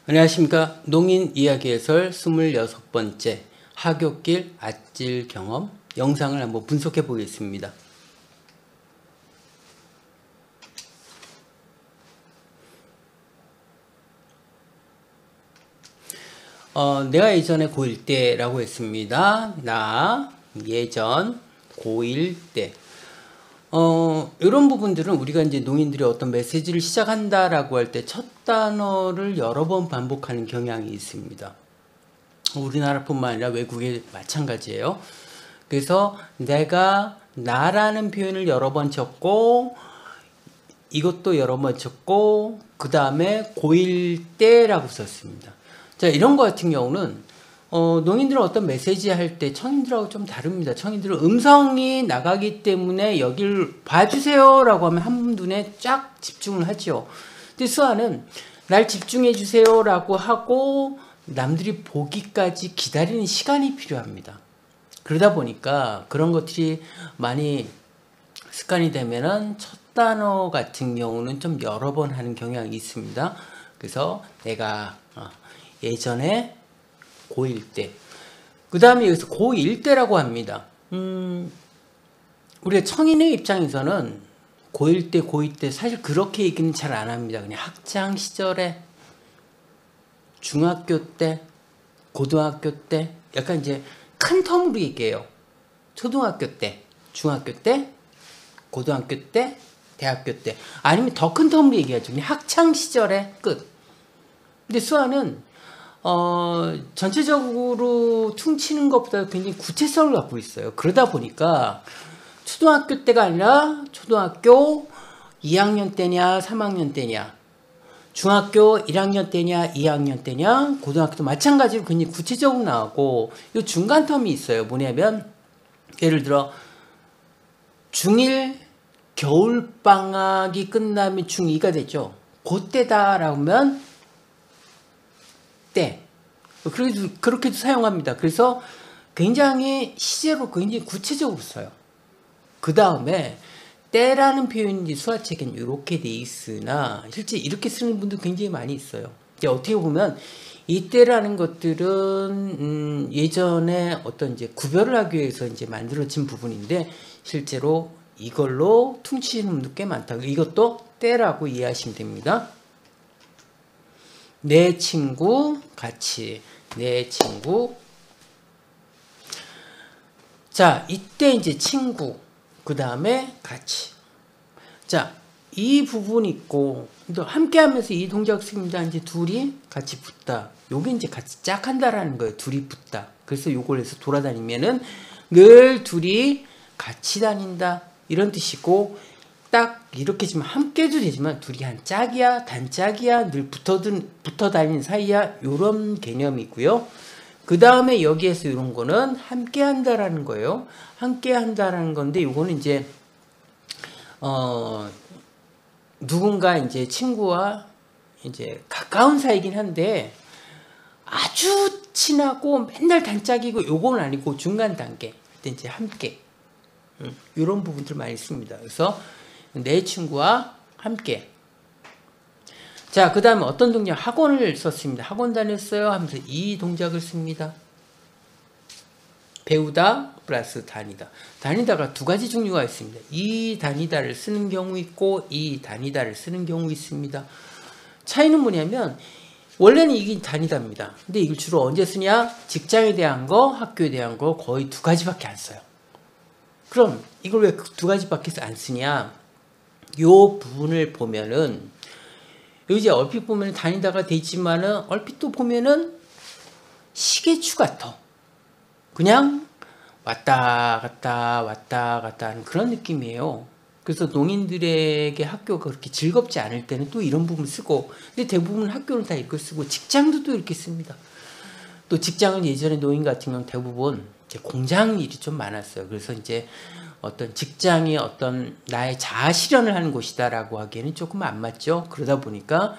안녕하십니까. 농인 이야기 해설 26번째 하굣길 아찔 경험 영상을 한번 분석해 보겠습니다. 내가 예전에 고1 때라고 했습니다. 나 예전 고1 때 이런 부분들은 우리가 이제 농인들이 어떤 메시지를 시작한다라고 할 때 첫 단어를 여러 번 반복하는 경향이 있습니다. 우리나라뿐만 아니라 외국에 마찬가지예요. 그래서 내가 나라는 표현을 여러 번 쳤고 이것도 여러 번 쳤고 그 다음에 고1 때라고 썼습니다. 자, 이런 거 같은 경우는 농인들은 어떤 메시지 할 때 청인들하고 좀 다릅니다. 청인들은 음성이 나가기 때문에 여길 봐주세요 라고 하면 한눈에 쫙 집중을 하죠. 근데 수아는 날 집중해 주세요 라고 하고 남들이 보기까지 기다리는 시간이 필요합니다. 그러다 보니까 그런 것들이 많이 습관이 되면은 첫 단어 같은 경우는 좀 여러 번 하는 경향이 있습니다. 그래서 내가 예전에 고1 때, 그 다음에 여기서 고1 때라고 합니다. 우리가 청인의 입장에서는 고1 때, 고2 때 사실 그렇게 얘기는 잘 안 합니다. 그냥 학창 시절에, 중학교 때, 고등학교 때, 약간 이제 큰 텀으로 얘기해요. 초등학교 때, 중학교 때, 고등학교 때, 대학교 때, 아니면 더 큰 텀으로 얘기하죠. 그냥 학창 시절의 끝. 근데 수아는 전체적으로 퉁치는 것보다 굉장히 구체성을 갖고 있어요. 그러다 보니까 초등학교 때가 아니라 초등학교 2학년 때냐 3학년 때냐, 중학교 1학년 때냐 2학년 때냐, 고등학교도 마찬가지로 굉장히 구체적으로 나오고, 이 중간 텀이 있어요. 뭐냐면 예를 들어 중1 겨울방학이 끝나면 중2가 되죠. 그때다라고 하면 때, 그렇게도 사용합니다. 그래서 굉장히 시제로 굉장히 구체적으로 써요. 그 다음에 때라는 표현이 수화책엔 이렇게 돼 있으나 실제 이렇게 쓰는 분들 굉장히 많이 있어요. 이제 어떻게 보면 이 때라는 것들은 예전에 어떤 이제 구별을 하기 위해서 이제 만들어진 부분인데 실제로 이걸로 퉁치는 분들 꽤 많다. 이것도 때라고 이해하시면 됩니다. 내 친구 같이, 내 친구. 자, 이때 이제 친구, 그 다음에 같이. 자, 이 부분 있고 또 함께 하면서 이 동작 씁니다. 이제 둘이 같이 붙다. 요게 이제 같이 짝 한다라는 거예요. 둘이 붙다. 그래서 요걸 해서 돌아다니면은 늘 둘이 같이 다닌다, 이런 뜻이고, 딱 이렇게 지금 함께도 되지만 둘이 한 짝이야, 단짝이야, 늘 붙어 다니는 사이야, 요런 개념이고요. 그 다음에 여기에서 이런 거는 함께 한다라는 거예요. 함께 한다라는 건데, 요거는 이제 누군가 이제 친구와 이제 가까운 사이긴 한데 아주 친하고 맨날 단짝이고 요건 아니고 중간 단계. 그때 이제 함께. 이런 부분들 많이 씁니다. 그래서 내 친구와 함께. 자, 그 다음에 어떤 동작? 학원을 썼습니다. 학원 다녔어요 하면서 이 동작을 씁니다. 배우다 플러스 다니다. 다니다가 두 가지 종류가 있습니다. 이 다니다를 쓰는 경우 있고 이 다니다를 쓰는 경우 있습니다. 차이는 뭐냐면 원래는 이게 다니다입니다. 근데 이걸 주로 언제 쓰냐? 직장에 대한 거, 학교에 대한 거 거의 두 가지밖에 안 써요. 그럼 이걸 왜 두 가지밖에 안 쓰냐? 요 부분을 보면은 이제 얼핏 보면 다니다가 되지만은 얼핏 또 보면은 시계추 같아. 그냥 왔다 갔다 하는 그런 느낌이에요. 그래서 농인들에게 학교가 그렇게 즐겁지 않을 때는 또 이런 부분 쓰고, 근데 대부분 학교는 다 이렇게 쓰고 직장도 또 이렇게 씁니다. 또 직장은 예전에 농인 같은 경우는 대부분 이제 공장 일이 좀 많았어요. 그래서 이제 어떤 직장이 어떤 나의 자아 실현을 하는 곳이다라고 하기에는 조금 안 맞죠. 그러다 보니까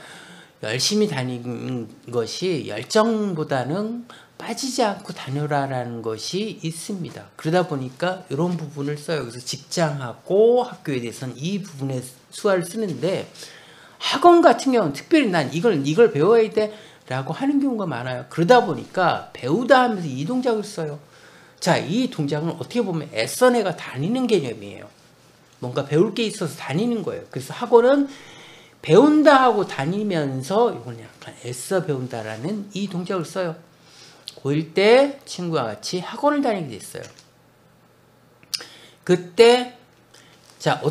열심히 다니는 것이 열정보다는 빠지지 않고 다녀라라는 것이 있습니다. 그러다 보니까 이런 부분을 써요. 그래서 직장하고 학교에 대해서는 이 부분에 수화를 쓰는데, 학원 같은 경우는 특별히 난 이걸 배워야 돼, 라고 하는 경우가 많아요. 그러다 보니까 배우다 하면서 이 동작을 써요. 자, 이 동작은 어떻게 보면 애써 내가 다니는 개념이에요. 뭔가 배울 게 있어서 다니는 거예요. 그래서 학원은 배운다 하고 다니면서 이건 약간 애써 배운다라는 이 동작을 써요. 고1 때 친구와 같이 학원을 다니게 됐어요. 그때 자,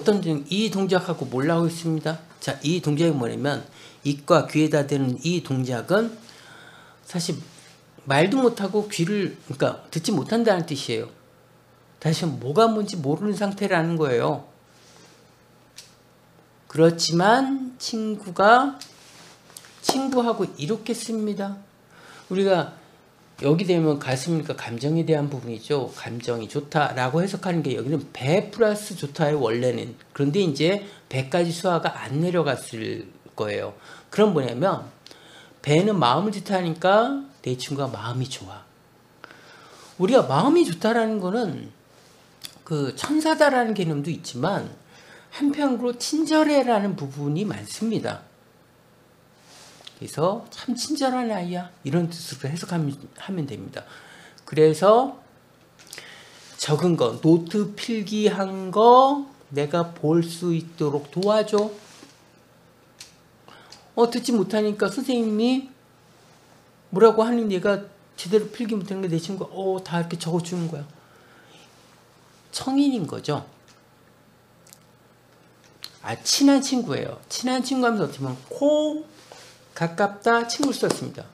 이 동작하고 뭘라고 있습니다. 자, 이 동작이 뭐냐면 입과 귀에다 대는 이 동작은 사실 말도 못하고 그러니까 듣지 못한다는 뜻이에요. 다시 뭐가 뭔지 모르는 상태라는 거예요. 그렇지만 친구하고 이렇게 씁니다. 우리가 여기 되면 가슴이니까 감정에 대한 부분이죠. 감정이 좋다라고 해석하는 게 여기는 배 플러스 좋다예요, 원래는. 그런데 이제 배까지 수화가 안 내려갔을 거예요. 그럼 뭐냐면 배는 마음을 좋다니까 내 친구가 마음이 좋아. 우리가 마음이 좋다라는 거는 그 천사다라는 개념도 있지만 한편으로 친절해라는 부분이 많습니다. 그래서 참 친절한 아이야 이런 뜻으로 해석하면 됩니다. 그래서 적은 거 노트 필기한 거 내가 볼 수 있도록 도와줘. 듣지 못하니까 선생님이 뭐라고 하는 얘가 제대로 필기 못하는 게 내 친구가 다 이렇게 적어주는 거야. 청인인 거죠. 친한 친구예요. 친한 친구 하면서 어떻게 보면 코 가깝다 친구를 썼습니다.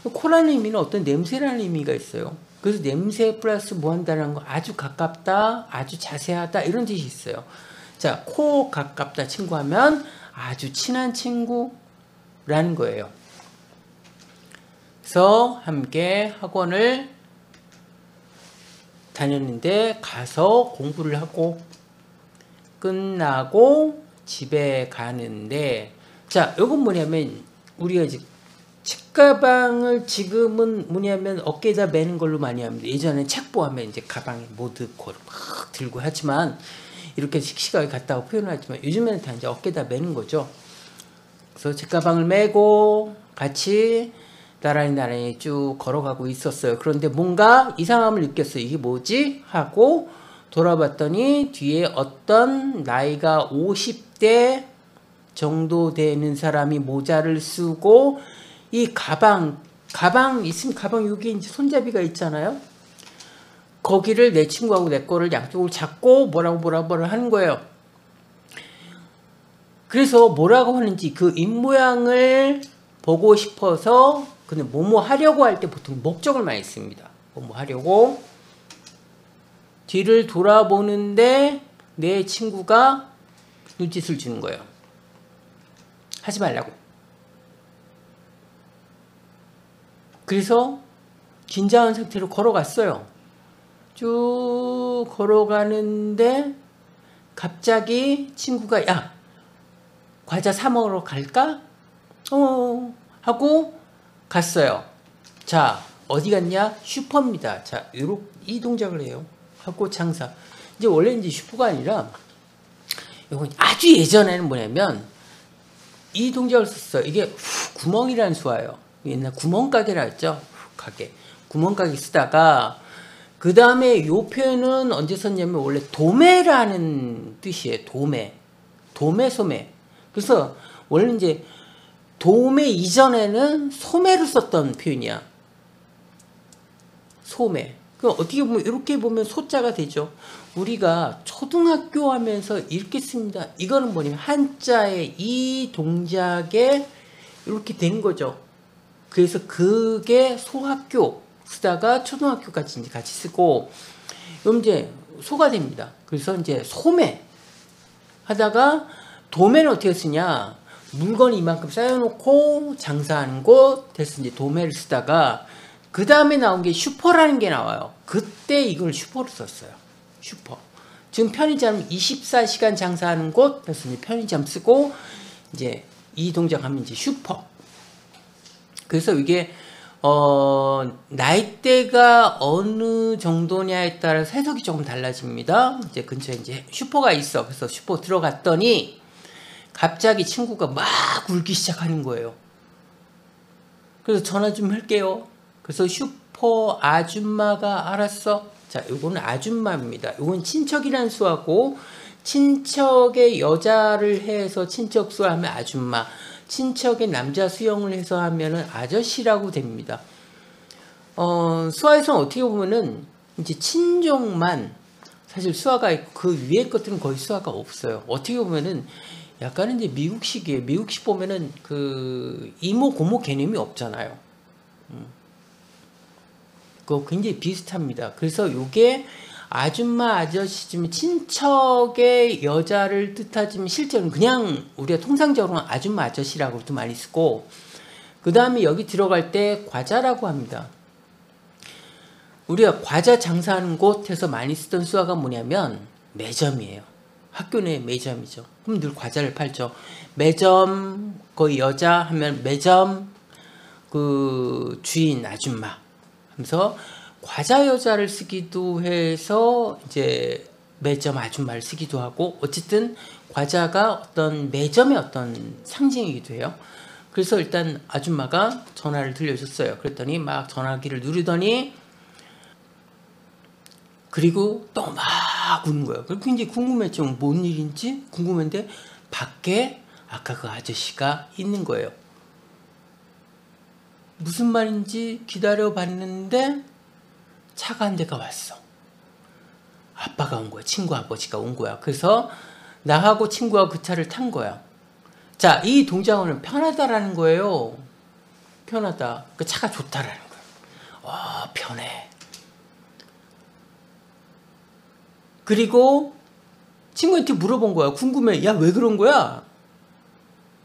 코라는 의미는 어떤 냄새라는 의미가 있어요. 그래서 냄새 플러스 뭐 한다는 거 아주 가깝다, 아주 자세하다 이런 뜻이 있어요. 자, 코 가깝다 친구 하면 아주 친한 친구라는 거예요. 그래서 함께 학원을 다녔는데 가서 공부를 하고 끝나고 집에 가는데 자, 이건 뭐냐면 우리가 이제 책가방을 지금은 뭐냐면 어깨에다 매는 걸로 많이 합니다. 예전에 책보하면 이제 가방에 뭐 넣고 막 들고 하지만 이렇게 씩씩하게 갔다고 표현하지만 요즘에는 다 이제 어깨에다 매는 거죠. 그래서 책가방을 메고 같이 나란히 쭉 걸어가고 있었어요. 그런데 뭔가 이상함을 느꼈어요. 이게 뭐지? 하고 돌아봤더니 뒤에 어떤 나이가 50대 정도 되는 사람이 모자를 쓰고 이 가방 있으면 가방 여기 이제 손잡이가 있잖아요. 거기를 내 친구하고 내 거를 양쪽을 잡고 뭐라고 하는 거예요. 그래서 뭐라고 하는지 그 입모양을 보고 싶어서 근데 뭐뭐 하려고 할 때 보통 목적을 많이 씁니다. 뭐뭐 하려고 뒤를 돌아보는데 내 친구가 눈짓을 주는 거예요. 하지 말라고. 그래서 긴장한 상태로 걸어갔어요. 쭉 걸어가는데 갑자기 친구가 야 과자 사 먹으러 갈까? 하고 갔어요. 자, 어디 갔냐? 슈퍼입니다. 자, 이 동작을 해요. 하고 장사. 이제 원래 이제 슈퍼가 아니라 이건 아주 예전에는 뭐냐면 이 동작을 썼어요. 이게 구멍이라는 수화예요. 옛날 구멍가게라 했죠. 가게. 구멍가게 쓰다가 그 다음에 요 표현은 언제 썼냐면 원래 도매라는 뜻이에요. 도매, 소매. 그래서 원래 이제 도매 이전에는 소매로 썼던 표현이야. 소매. 그 어떻게 보면 이렇게 보면 소자가 되죠. 우리가 초등학교 하면서 이렇게 씁니다. 이거는 뭐냐면 한자의 이 동작에 이렇게 된 거죠. 그래서 그게 소학교 쓰다가 초등학교까지 이제 같이 쓰고 그럼 이제 소가 됩니다. 그래서 이제 소매 하다가 도매는 어떻게 쓰냐? 물건이 이만큼 쌓여놓고 장사하는 곳 돼서 이제 도매를 쓰다가 그 다음에 나온 게 슈퍼라는 게 나와요. 그때 이걸 슈퍼로 썼어요. 슈퍼. 지금 편의점 24시간 장사하는 곳 그래서 이제 편의점 쓰고 이제 이 동작하면 이제 슈퍼. 그래서 이게 나이대가 어느 정도냐에 따라서 해석이 조금 달라집니다. 이제 근처에 이제 슈퍼가 있어. 그래서 슈퍼 들어갔더니 갑자기 친구가 막 울기 시작하는 거예요. 그래서 전화 좀 할게요. 그래서 슈퍼 아줌마가 알았어. 자, 요거는 아줌마입니다. 요건 친척이라는 수하고, 친척의 여자를 해서 친척 수하면 아줌마, 친척의 남자 수형을 해서 하면은 아저씨라고 됩니다. 수화에서는 어떻게 보면은 이제 친족만 사실 수화가 있고 그 위에 것들은 거의 수화가 없어요. 어떻게 보면은 약간은 이제 미국식이에요. 미국식 보면은 그 이모 고모 개념이 없잖아요. 그거 굉장히 비슷합니다. 그래서 요게 아줌마 아저씨지만 친척의 여자를 뜻하지만 실제로는 그냥 우리가 통상적으로 아줌마 아저씨라고도 많이 쓰고, 그 다음에 여기 들어갈 때 과자라고 합니다. 우리가 과자 장사하는 곳에서 많이 쓰던 수화가 뭐냐면 매점이에요. 학교 내 매점이죠. 그럼 늘 과자를 팔죠. 매점 거의 여자 하면 매점 그 주인 아줌마 하면서 과자 여자를 쓰기도 해서 이제 매점 아줌마를 쓰기도 하고, 어쨌든 과자가 어떤 매점의 어떤 상징이기도 해요. 그래서 일단 아줌마가 전화를 들려줬어요. 그랬더니 막 전화기를 누르더니 그리고 또 막 우는 거예요. 그래서 굉장히 궁금했죠. 뭔 일인지 궁금했는데 밖에 아까 그 아저씨가 있는 거예요. 무슨 말인지 기다려 봤는데 차가 한 대가 왔어. 아빠가 온 거야. 친구 아버지가 온 거야. 그래서 나하고 친구가 그 차를 탄 거야. 자, 이 동작어는 편하다라는 거예요. 편하다. 그 차가 좋다라는 거예요. 편해. 그리고 친구한테 물어본 거야. 궁금해. 야, 왜 그런 거야?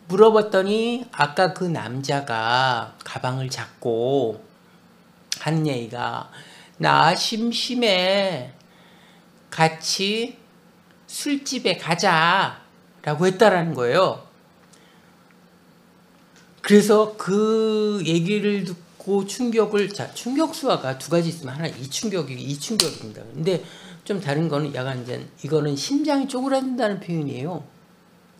물어봤더니 아까 그 남자가 가방을 잡고 하는 얘기가, 나 심심해. 같이 술집에 가자. 라고 했다라는 거예요. 그래서 그 얘기를 듣고 자, 충격수화가 두 가지 있으면 하나 이충격입니다. 근데 좀 다른 거는 약간 이제 이거는 심장이 쪼그라든다는 표현이에요.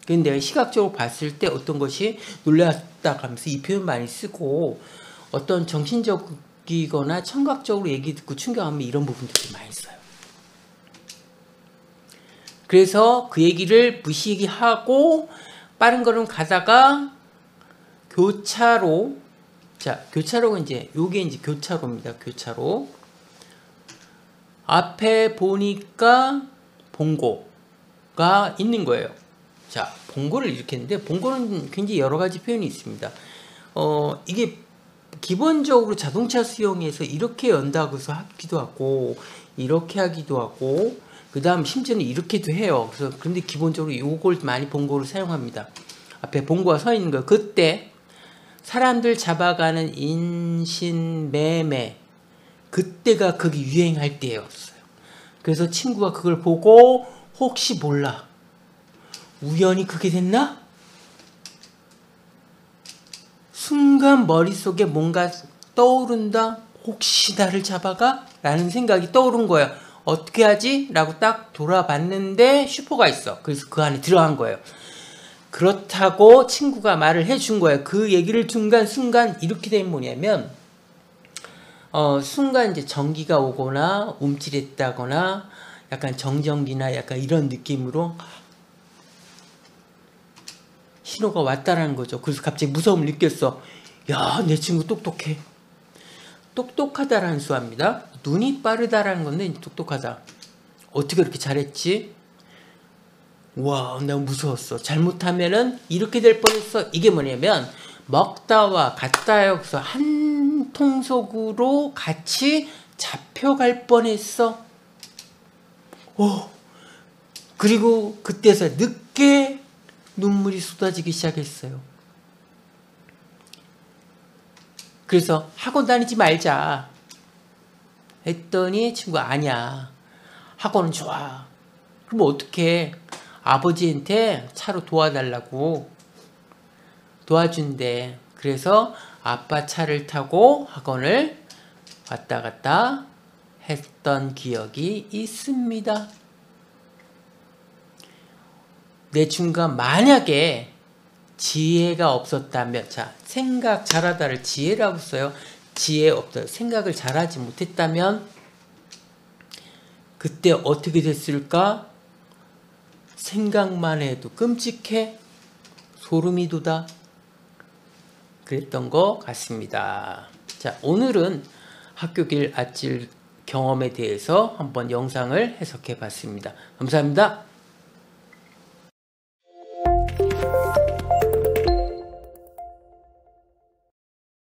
근데 내가 시각적으로 봤을 때 어떤 것이 놀랐다 하면서 이 표현 많이 쓰고, 어떤 정신적이거나 청각적으로 얘기 듣고 충격하면 이런 부분들이 많이 써요. 그래서 그 얘기를 무시하고 빠른 걸음 가다가 교차로, 자, 교차로가 이제 요게 이제 교차로입니다. 교차로 앞에 보니까 봉고가 있는 거예요. 자, 봉고를 이렇게 했는데 봉고는 굉장히 여러 가지 표현이 있습니다. 이게 기본적으로 자동차 수용에서 이렇게 연다고 해서 하기도 하고 이렇게 하기도 하고 그 다음 심지어는 이렇게도 해요. 그래서 그런데 기본적으로 요걸 많이 봉고를 사용합니다. 앞에 봉고가 서 있는 거예요. 그때 사람들 잡아가는 인신매매, 그때가 거기 유행할 때였어요. 그래서 친구가 그걸 보고 혹시 몰라, 우연히 그게 됐나? 순간 머릿속에 뭔가 떠오른다. 혹시 나를 잡아가? 라는 생각이 떠오른 거예요. 어떻게 하지? 라고 딱 돌아봤는데 슈퍼가 있어. 그래서 그 안에 들어간 거예요. 그렇다고 친구가 말을 해준 거예요. 그 얘기를 순간 이렇게 되면 뭐냐면 순간 이제 전기가 오거나 움찔했다거나 약간 정전기나 약간 이런 느낌으로 신호가 왔다라는 거죠. 그래서 갑자기 무서움을 느꼈어. 야, 내 친구 똑똑해. 똑똑하다라는 수합니다. 눈이 빠르다라는 건데 똑똑하다. 어떻게 그렇게 잘했지? 와, 나 무서웠어. 잘못하면은 이렇게 될 뻔했어. 이게 뭐냐면 먹다와 같다요. 그래서 한 통속으로 같이 잡혀갈 뻔했어. 그리고 그때서 늦게 눈물이 쏟아지기 시작했어요. 그래서 학원 다니지 말자 했더니 친구가 아니야, 학원은 좋아. 그럼 어떡해? 아버지한테 차로 도와달라고 도와준대. 그래서 아빠 차를 타고 학원을 왔다 갔다 했던 기억이 있습니다. 내 친구가 만약에 지혜가 없었다면, 자, 생각 잘하다를 지혜라고 써요. 지혜 없다. 생각을 잘하지 못했다면 그때 어떻게 됐을까? 생각만 해도 끔찍해. 소름이 돋아. 그랬던 것 같습니다. 자, 오늘은 학교길 아찔 경험에 대해서 한번 영상을 해석해 봤습니다. 감사합니다.